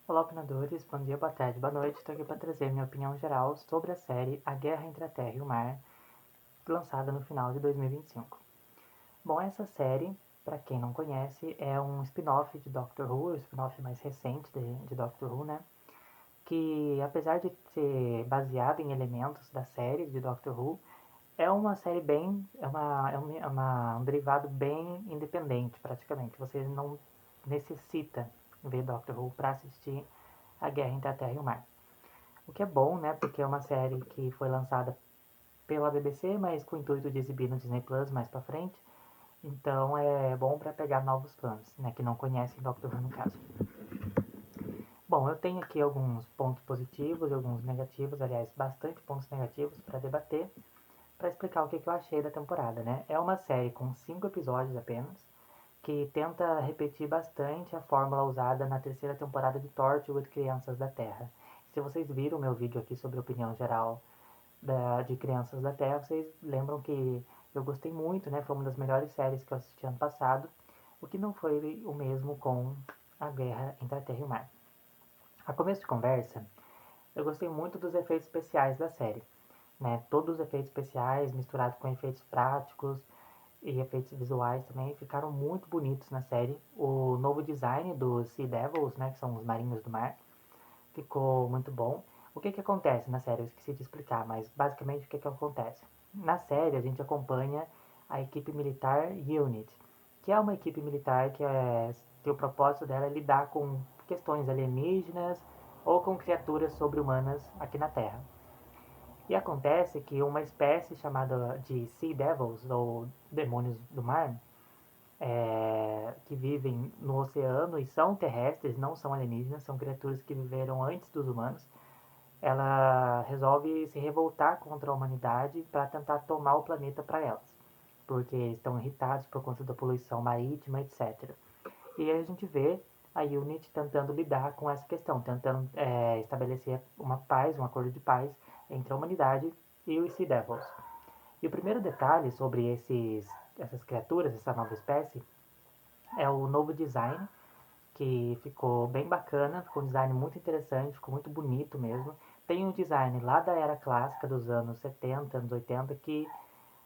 Olá, opinadores, bom dia, boa tarde, boa noite. Estou aqui para trazer minha opinião geral sobre a série A Guerra entre a Terra e o Mar, lançada no final de 2025. Bom, essa série, para quem não conhece, é um spin-off de Doctor Who, o spin-off mais recente de Doctor Who, né? Que, apesar de ser baseado em elementos da série de Doctor Who, é uma série bem. Um derivado bem independente, praticamente. Você não necessita ver Doctor Who para assistir A Guerra entre a Terra e o Mar. O que é bom, né? Porque é uma série que foi lançada pela BBC, mas com o intuito de exibir no Disney Plus mais pra frente. Então é bom para pegar novos fãs, né? Que não conhecem Doctor Who no caso. Bom, eu tenho aqui alguns pontos positivos e alguns negativos, aliás, bastante pontos negativos para debater, para explicar o que eu achei da temporada, né? É uma série com 5 episódios apenas, que tenta repetir bastante a fórmula usada na terceira temporada de Torchwood Crianças da Terra. Se vocês viram o meu vídeo aqui sobre opinião geral de Crianças da Terra, vocês lembram que eu gostei muito, né? Foi uma das melhores séries que eu assisti ano passado, o que não foi o mesmo com A Guerra entre a Terra e o Mar. A começo de conversa, eu gostei muito dos efeitos especiais da série, né? Todos os efeitos especiais misturados com efeitos práticos e efeitos visuais também ficaram muito bonitos na série. O novo design dos Sea Devils, né, que são os marinhos do mar, ficou muito bom. O que acontece na série? Eu esqueci de explicar, mas basicamente o que acontece? Na série a gente acompanha a equipe militar UNIT, que é uma equipe militar que o propósito dela é lidar com questões alienígenas ou com criaturas sobre-humanas aqui na Terra. E acontece que uma espécie chamada de Sea Devils, ou demônios do mar, que vivem no oceano e são terrestres, não são alienígenas, são criaturas que viveram antes dos humanos, ela resolve se revoltar contra a humanidade para tentar tomar o planeta para elas, porque estão irritados por conta da poluição marítima, etc. E aí a gente vê a Unity tentando lidar com essa questão, tentando estabelecer uma paz, um acordo de paz entre a humanidade e os Sea Devils. E o primeiro detalhe sobre essas criaturas, essa nova espécie, é o novo design, que ficou bem bacana, ficou um design muito interessante, ficou muito bonito mesmo. Tem um design lá da era clássica dos anos 70, anos 80, que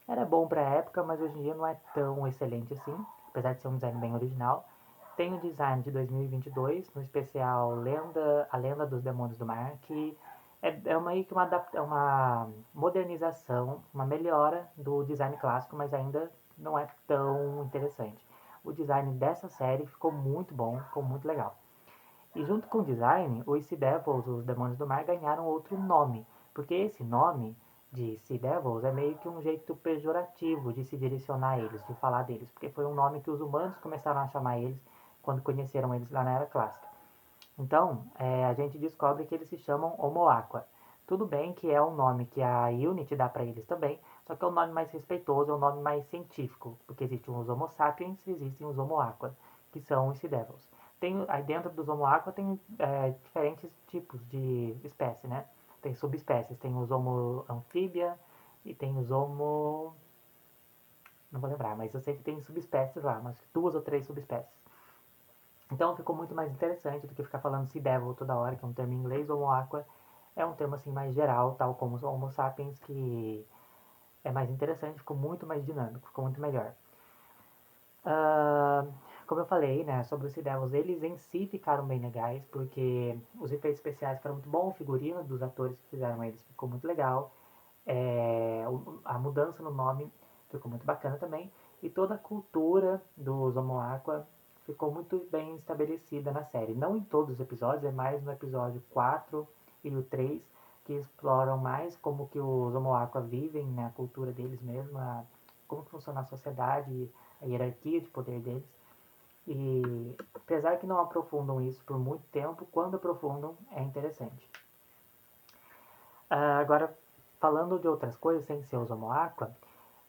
era bom para a época, mas hoje em dia não é tão excelente assim, apesar de ser um design bem original. Tem o design de 2022, no especial A Lenda dos Demônios do Mar, que é meio que uma modernização, uma melhora do design clássico, mas ainda não é tão interessante. O design dessa série ficou muito bom, ficou muito legal. E junto com o design, os Sea Devils, os Demônios do Mar, ganharam outro nome, porque esse nome de Sea Devils é meio que um jeito pejorativo de se direcionar a eles, de falar deles, porque foi um nome que os humanos começaram a chamar eles quando conheceram eles lá na Era Clássica. Então, a gente descobre que eles se chamam Homo Aqua. Tudo bem que é um nome que a Unity dá para eles também, só que é um nome mais respeitoso, é um nome mais científico, porque existem os Homo sapiens e existem os Homo Aqua, que são os Sea Devils. Aí dentro dos Homo Aqua tem diferentes tipos de espécie, né? Tem subespécies, tem os Homo Anfíbia e tem os Homo... não vou lembrar, mas eu sei que tem subespécies lá, umas 2 ou 3 subespécies. Então ficou muito mais interessante do que ficar falando Sea Devil toda hora, que é um termo em inglês, Homo Aqua é um termo assim mais geral, tal como os Homo Sapiens, que é mais interessante, ficou muito mais dinâmico, ficou muito melhor. Ah, como eu falei, né, sobre os Sea Devils, eles em si ficaram bem legais, porque os efeitos especiais ficaram muito bons, o figurino dos atores que fizeram eles ficou muito legal, a mudança no nome ficou muito bacana também, e toda a cultura dos Homo Aqua ficou muito bem estabelecida na série. Não em todos os episódios, é mais no episódio 4 e o 3 que exploram mais como que os Homo Aqua vivem, né, a cultura deles mesmo, como que funciona a sociedade, a hierarquia de poder deles. E apesar que não aprofundam isso por muito tempo, quando aprofundam é interessante. Agora, falando de outras coisas sem ser os Homo Aqua,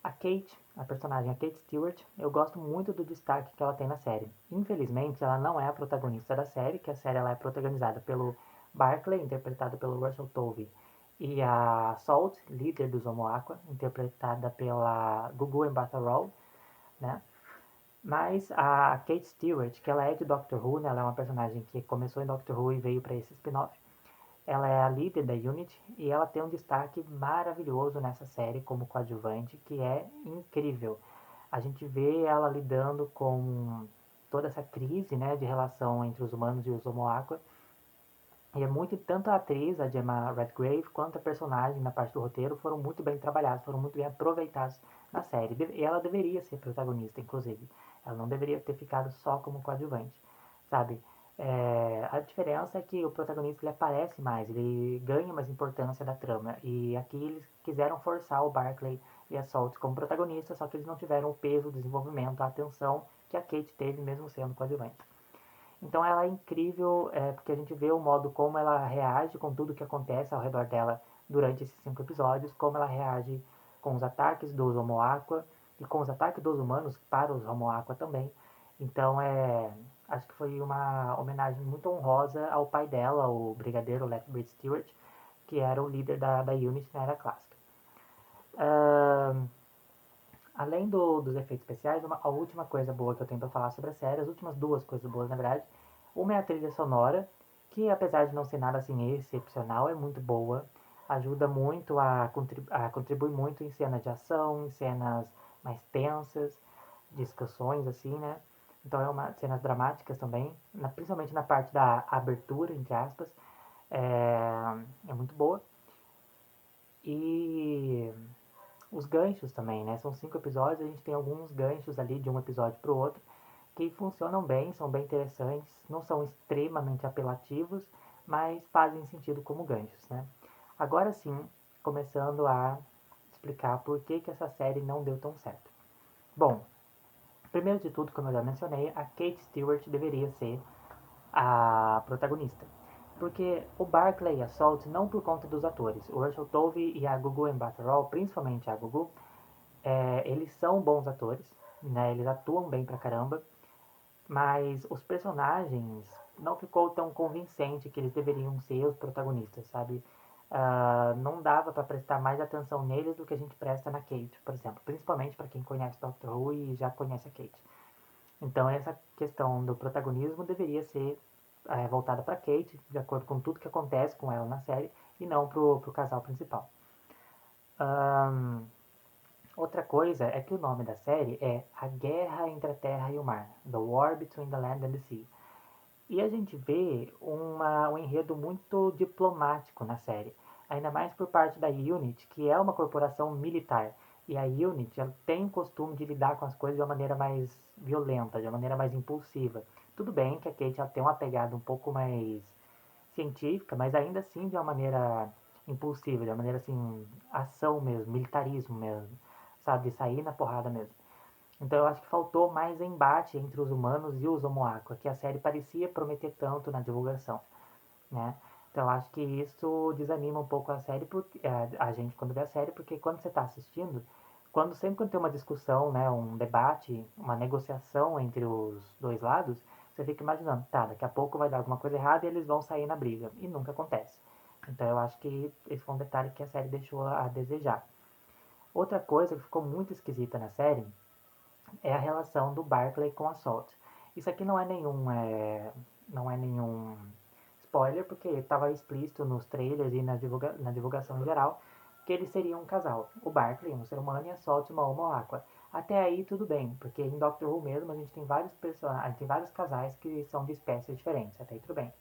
a Kate, a personagem, a Kate Stewart, eu gosto muito do destaque que ela tem na série. Infelizmente, ela não é a protagonista da série, que a série ela é protagonizada pelo Barclay, interpretado pelo Russell Tovey, e a Salt, líder dos Homo Aqua, interpretada pela Gugu Mbatha-Raw, né? Mas a Kate Stewart, que ela é de Doctor Who, né, ela é uma personagem que começou em Doctor Who e veio para esse spin-off. Ela é a líder da Unity e ela tem um destaque maravilhoso nessa série como coadjuvante, que é incrível. A gente vê ela lidando com toda essa crise, né, de relação entre os humanos e os Homo Aqua. E é muito, tanto a atriz, a Gemma Redgrave, quanto a personagem na parte do roteiro foram muito bem trabalhados, foram muito bem aproveitados na série. E ela deveria ser protagonista, inclusive. Ela não deveria ter ficado só como coadjuvante, sabe? A diferença é que o protagonista ele aparece mais, ele ganha mais importância da trama. E aqui eles quiseram forçar o Barclay e a Salt como protagonistas, só que eles não tiveram o peso, o desenvolvimento, a atenção que a Kate teve mesmo sendo coadjuvante. Então ela é incrível, porque a gente vê o modo como ela reage com tudo que acontece ao redor dela durante esses 5 episódios, como ela reage com os ataques dos Homo Aqua e com os ataques dos humanos para os Homo Aqua também. Então acho que foi uma homenagem muito honrosa ao pai dela, o brigadeiro Lethbridge Stewart, que era o líder da Unity na era clássica. Ahn, Além dos efeitos especiais, a última coisa boa que eu tenho pra falar sobre a série, as últimas duas coisas boas na verdade, uma é a trilha sonora, que apesar de não ser nada assim excepcional, é muito boa, ajuda muito a contribuir muito em cenas de ação, em cenas mais tensas, discussões assim, né? Então é uma cenas dramáticas também, principalmente na parte da abertura, entre aspas, é muito boa. E os ganchos também, né? São 5 episódios, a gente tem alguns ganchos ali de um episódio para o outro que funcionam bem, são bem interessantes, não são extremamente apelativos, mas fazem sentido como ganchos, né? Agora sim, começando a explicar por que essa série não deu tão certo. Bom, primeiro de tudo, como eu já mencionei, a Kate Stewart deveria ser a protagonista. Porque o Barclay e a Salt, não por conta dos atores, o Russell Tovey e a Gugu Mbatha-Raw, principalmente a Gugu, eles são bons atores, né? Eles atuam bem pra caramba, mas os personagens não ficou tão convincente que eles deveriam ser os protagonistas, sabe? Não dava para prestar mais atenção neles do que a gente presta na Kate, por exemplo, principalmente para quem conhece Doctor Who e já conhece a Kate. Então essa questão do protagonismo deveria ser voltada para Kate, de acordo com tudo que acontece com ela na série, e não pro casal principal. Ahn, Outra coisa é que o nome da série é A Guerra entre a Terra e o Mar, The War Between the Land and the Sea. E a gente vê um enredo muito diplomático na série, ainda mais por parte da Unity, que é uma corporação militar. E a Unity ela tem o costume de lidar com as coisas de uma maneira mais violenta, de uma maneira mais impulsiva. Tudo bem que a Kate ela tem uma pegada um pouco mais científica, mas ainda assim de uma maneira impulsiva, de uma maneira assim, ação mesmo, militarismo mesmo, sabe, de sair na porrada mesmo. Então eu acho que faltou mais embate entre os humanos e os Homo Aqua, que a série parecia prometer tanto na divulgação, né? Então eu acho que isso desanima um pouco a série, a gente quando vê a série, porque quando você está assistindo, sempre quando tem uma discussão, né, um debate, uma negociação entre os dois lados, você fica imaginando, tá, daqui a pouco vai dar alguma coisa errada e eles vão sair na briga, e nunca acontece. Então eu acho que esse foi um detalhe que a série deixou a desejar. Outra coisa que ficou muito esquisita na série é a relação do Barclay com a Salt. Isso aqui não é nenhum spoiler, porque estava explícito nos trailers e na divulgação em geral que eles seriam um casal. O Barclay, um ser humano, e a Salt, uma Homo Aqua. Até aí tudo bem, porque em Doctor Who mesmo a gente tem vários personagens, tem vários casais que são de espécies diferentes, até aí tudo bem.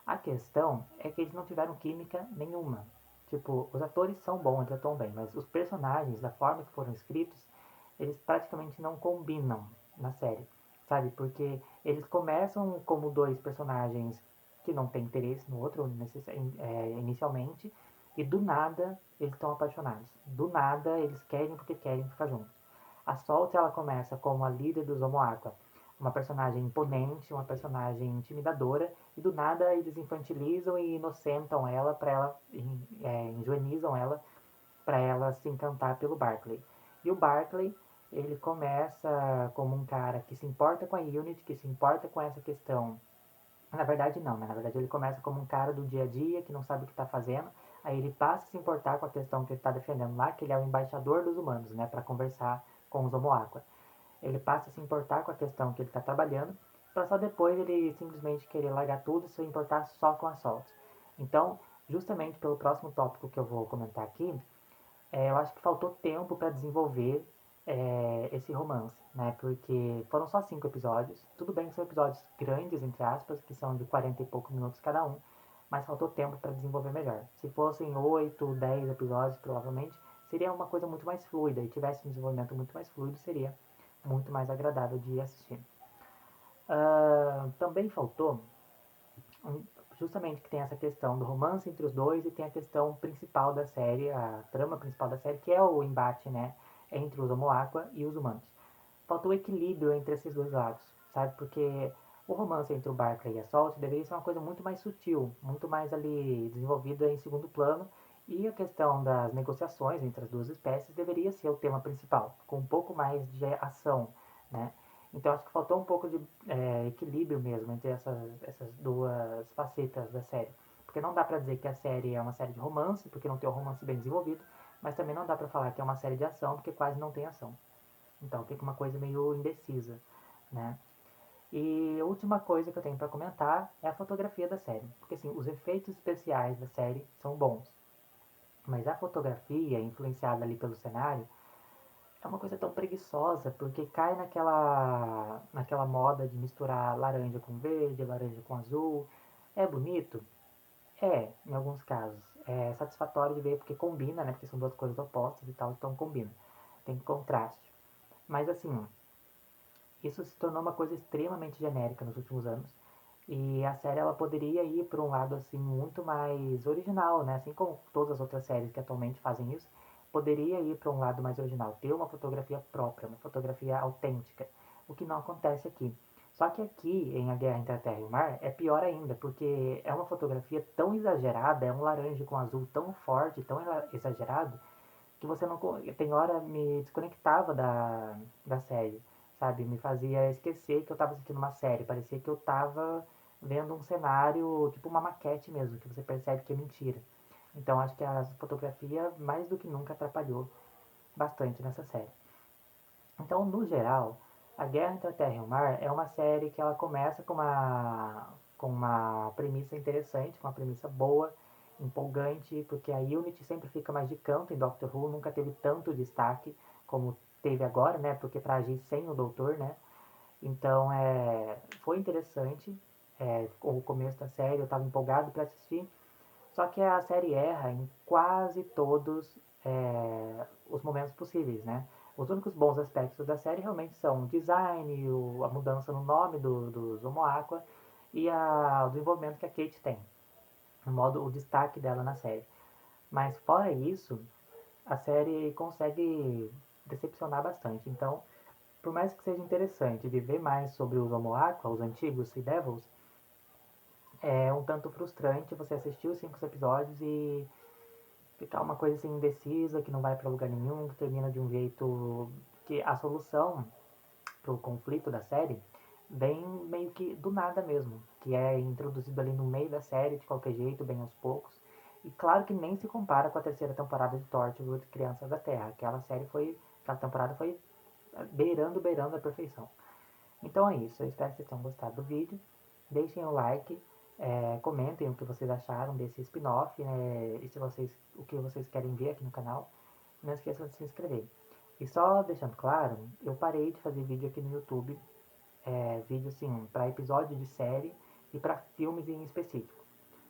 A questão é que eles não tiveram química nenhuma. Tipo, os atores são bons, eles atuam bem, mas os personagens, da forma que foram escritos, eles praticamente não combinam na série, sabe? Porque eles começam como dois personagens que não têm interesse no outro inicialmente, e do nada eles estão apaixonados. Do nada eles querem porque querem ficar juntos. A Salt ela começa como a líder dos Homo Aqua, uma personagem imponente, uma personagem intimidadora, e do nada eles infantilizam e inocentam ela para ela, injuvenizam ela para ela se encantar pelo Barclay. E o Barclay, ele começa como um cara que se importa com a Unity, que se importa com essa questão. Na verdade não, né? Na verdade ele começa como um cara do dia a dia, que não sabe o que está fazendo, aí ele passa a se importar com a questão que ele está defendendo lá, que ele é o embaixador dos humanos, né? Para conversar com os Homo Aqua. Ele passa a se importar com a questão que ele está trabalhando, para só depois ele simplesmente querer largar tudo e se importar só com a Salt. Então, justamente pelo próximo tópico que eu vou comentar aqui, eu acho que faltou tempo para desenvolver esse romance, né? Porque foram só 5 episódios. Tudo bem que são episódios grandes, entre aspas, que são de 40 e poucos minutos cada um, mas faltou tempo para desenvolver melhor. Se fossem 8, 10 episódios, provavelmente, seria uma coisa muito mais fluida e tivesse um desenvolvimento muito mais fluido, seria muito mais agradável de assistir. Também faltou justamente que tem essa questão do romance entre os dois e tem a questão principal da série, a trama principal da série, que é o embate, né, entre os Homoaqua e os humanos. Faltou o equilíbrio entre esses dois lados, sabe? Porque o romance entre o Barclay e a Salt deveria ser uma coisa muito mais sutil, muito mais ali desenvolvida em segundo plano, e a questão das negociações entre as duas espécies deveria ser o tema principal, com um pouco mais de ação, né? Então acho que faltou um pouco de equilíbrio mesmo entre essas duas facetas da série. Porque não dá pra dizer que a série é uma série de romance, porque não tem um romance bem desenvolvido, mas também não dá pra falar que é uma série de ação, porque quase não tem ação. Então fica uma coisa meio indecisa, né? E a última coisa que eu tenho para comentar é a fotografia da série. Porque assim, os efeitos especiais da série são bons, mas a fotografia, influenciada ali pelo cenário, é uma coisa tão preguiçosa, porque cai naquela moda de misturar laranja com verde, laranja com azul. É bonito? É, em alguns casos. É satisfatório de ver porque combina, né? Porque são duas cores opostas e tal, então combina. Tem contraste. Mas assim, isso se tornou uma coisa extremamente genérica nos últimos anos. E a série ela poderia ir para um lado assim muito mais original, né? Assim como todas as outras séries que atualmente fazem isso, poderia ir para um lado mais original, ter uma fotografia própria, uma fotografia autêntica, o que não acontece aqui. Só que aqui, em A Guerra entre a Terra e o Mar, é pior ainda, porque é uma fotografia tão exagerada, é um laranja com azul tão forte, tão exagerado, que você não. Tem hora me desconectava da série, sabe? Me fazia esquecer que eu estava assistindo uma série. Parecia que eu estava vendo um cenário, tipo uma maquete mesmo, que você percebe que é mentira. Então acho que a fotografia mais do que nunca atrapalhou bastante nessa série. Então, no geral, A Guerra entre a Terra e o Mar é uma série que ela começa com uma premissa interessante, com uma premissa boa, empolgante, porque a Unity sempre fica mais de canto em Doctor Who, nunca teve tanto destaque como teve agora, né? Porque para agir sem o Doutor, né? Então, foi interessante. O começo da série, eu estava empolgado para assistir, só que a série erra em quase todos os momentos possíveis, né? Os únicos bons aspectos da série realmente são o design, a mudança no nome dos Homoaqua e o desenvolvimento que a Kate tem, o destaque dela na série. Mas fora isso, a série consegue decepcionar bastante. Então, por mais que seja interessante viver mais sobre os Homoaqua, os antigos Sea Devils, é um tanto frustrante você assistir os 5 episódios e ficar uma coisa assim indecisa, que não vai para lugar nenhum, que termina de um jeito que a solução pro conflito da série vem meio que do nada mesmo, que é introduzido ali no meio da série de qualquer jeito, bem aos poucos. E claro que nem se compara com a terceira temporada de Torchwood, Crianças da Terra. Aquela temporada foi beirando a perfeição. Então é isso, eu espero que vocês tenham gostado do vídeo. Deixem o like, comentem o que vocês acharam desse spin-off, né, e o que vocês querem ver aqui no canal. Não esqueçam de se inscrever. E só deixando claro, eu parei de fazer vídeo aqui no YouTube, vídeo assim, para episódio de série e para filmes em específico,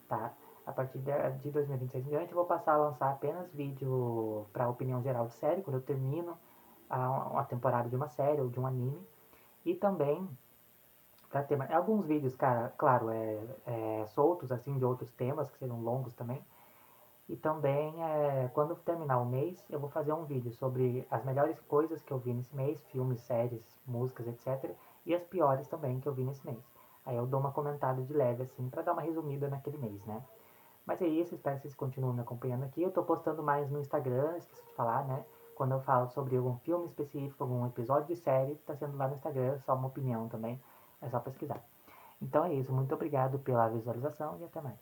tá? A partir de 2026 em diante eu vou passar a lançar apenas vídeo para opinião geral de série, quando eu termino a temporada de uma série ou de um anime. E também para ter alguns vídeos, cara, claro, soltos assim de outros temas que sejam longos também. E também, quando terminar o mês, eu vou fazer um vídeo sobre as melhores coisas que eu vi nesse mês, filmes, séries, músicas, etc. E as piores também que eu vi nesse mês. Aí eu dou uma comentada de leve, assim, pra dar uma resumida naquele mês, né? Mas é isso, espero que vocês continuem me acompanhando aqui. Eu tô postando mais no Instagram, esqueci de falar, né? Quando eu falo sobre algum filme específico, algum episódio de série, tá sendo lá no Instagram, só uma opinião também. É só pesquisar. Então é isso, muito obrigado pela visualização e até mais.